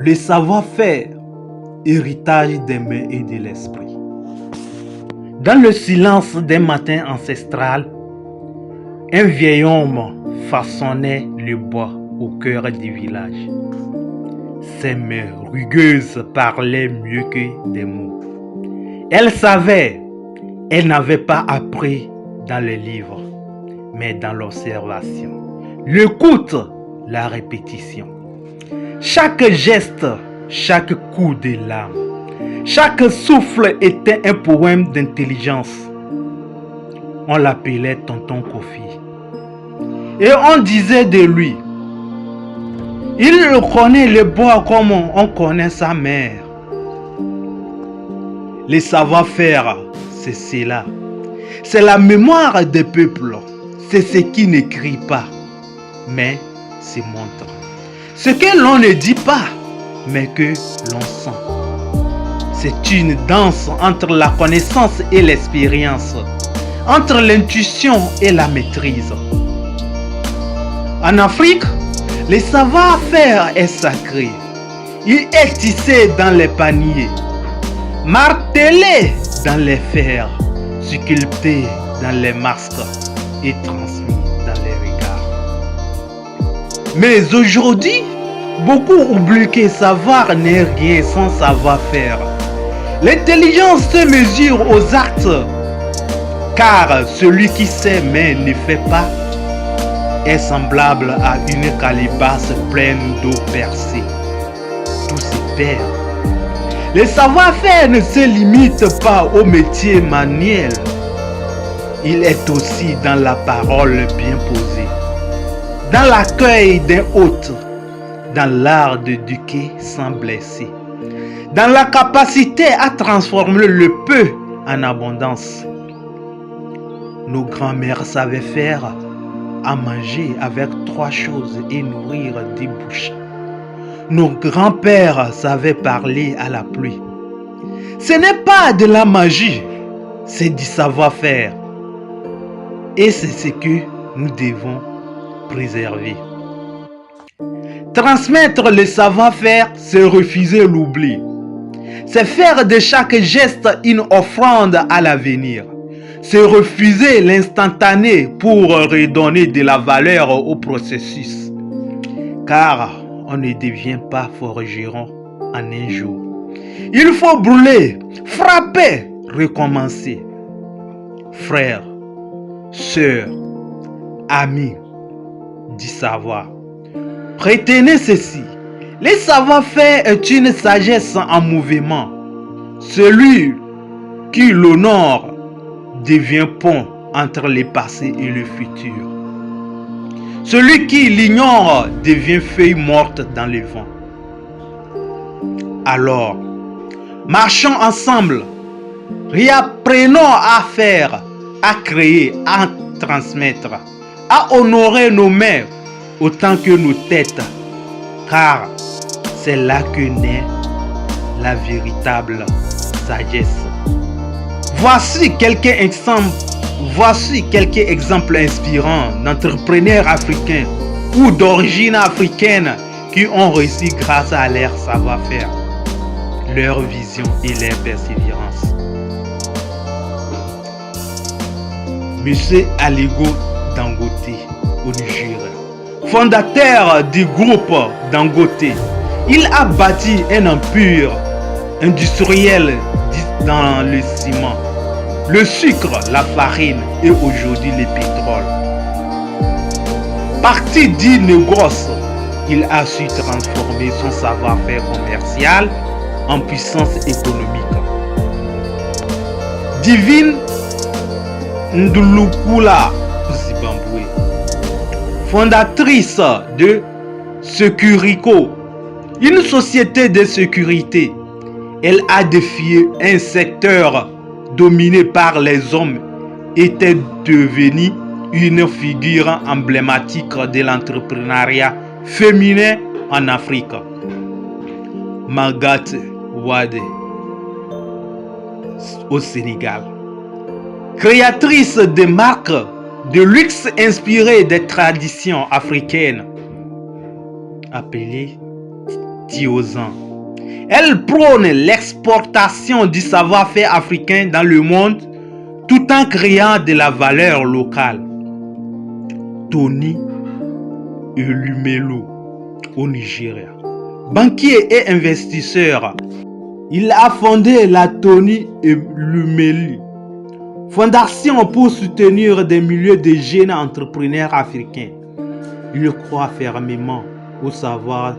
Le savoir-faire, héritage des mains et de l'esprit. Dans le silence d'un matin ancestral, un vieil homme façonnait le bois au cœur du village. Ses mains rugueuses parlaient mieux que des mots. Elle savait, elle n'avait pas appris dans les livres, mais dans l'observation, l'écoute, la répétition. Chaque geste, chaque coup de lame, chaque souffle était un poème d'intelligence. On l'appelait Tonton Kofi. Et on disait de lui, il connaît le bois comme on connaît sa mère. Le savoir-faire, c'est cela. C'est la mémoire des peuples. C'est ce qui n'écrit pas, mais se montre. Ce que l'on ne dit pas, mais que l'on sent. C'est une danse entre la connaissance et l'expérience, entre l'intuition et la maîtrise. En Afrique, le savoir-faire est sacré. Il est tissé dans les paniers, martelé dans les fers, sculpté dans les masques et transmis dans les regards. Mais aujourd'hui, beaucoup oublient que savoir n'est rien sans savoir-faire. L'intelligence se mesure aux actes, car celui qui sait mais ne fait pas est semblable à une calebasse pleine d'eau percée. Tout se perd. Le savoir-faire ne se limite pas au métier manuel. Il est aussi dans la parole bien posée, dans l'accueil d'un hôte, dans l'art d'éduquer sans blesser, dans la capacité à transformer le peu en abondance. Nos grands-mères savaient faire à manger avec 3 choses et nourrir 10 bouches. Nos grands-pères savaient parler à la pluie. Ce n'est pas de la magie, c'est du savoir-faire. Et c'est ce que nous devons préserver. Transmettre le savoir-faire, c'est refuser l'oubli. C'est faire de chaque geste une offrande à l'avenir. C'est refuser l'instantané pour redonner de la valeur au processus. Car on ne devient pas forgeron en un jour. Il faut brûler, frapper, recommencer. Frères, sœurs, amis, du savoir. Retenez ceci. Le savoir-faire est une sagesse en mouvement. Celui qui l'honore devient pont entre le passé et le futur. Celui qui l'ignore devient feuille morte dans le vent. Alors, marchons ensemble, réapprenons à faire, à créer, à transmettre, à honorer nos mains autant que nos têtes, car c'est là que naît la véritable sagesse. Voici quelques exemples inspirants d'entrepreneurs africains ou d'origine africaine qui ont réussi grâce à leur savoir-faire, leur vision et leur persévérance. Monsieur Aliko Dangote au Nigeria, fondateur du groupe Dangote, il a bâti un empire industriel dans le ciment, le sucre, la farine et aujourd'hui le pétrole. Parti du négoce, il a su transformer son savoir-faire commercial en puissance économique. Divine Ndulukula Zimbabwe, fondatrice de Securico, une société de sécurité. Elle a défié un secteur dominé par les hommes, était devenue une figure emblématique de l'entrepreneuriat féminin en Afrique. Margaret Wade au Sénégal, créatrice de marques de luxe inspirées des traditions africaines, appelée Tiozan. Elle prône l'exportation du savoir-faire africain dans le monde tout en créant de la valeur locale. Tony Elumelu au Nigeria. Banquier et investisseur, il a fondé la Tony Elumelu, fondation pour soutenir des milliers de jeunes entrepreneurs africains. Il croit fermement au savoir.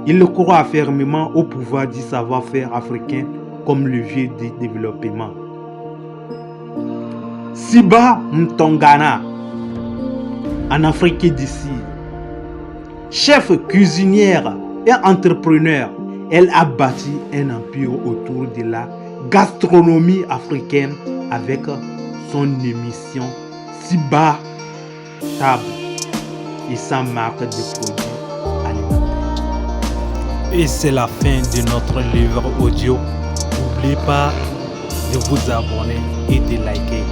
Il croit fermement au pouvoir du savoir-faire africain comme levier de développement. Siba Mtongana, en Afrique du Sud, chef cuisinière et entrepreneur, elle a bâti un empire autour de la gastronomie africaine avec son émission Siba Table et sa marque de produits alimentaires. Et c'est la fin de notre livre audio. N'oubliez pas de vous abonner et de liker.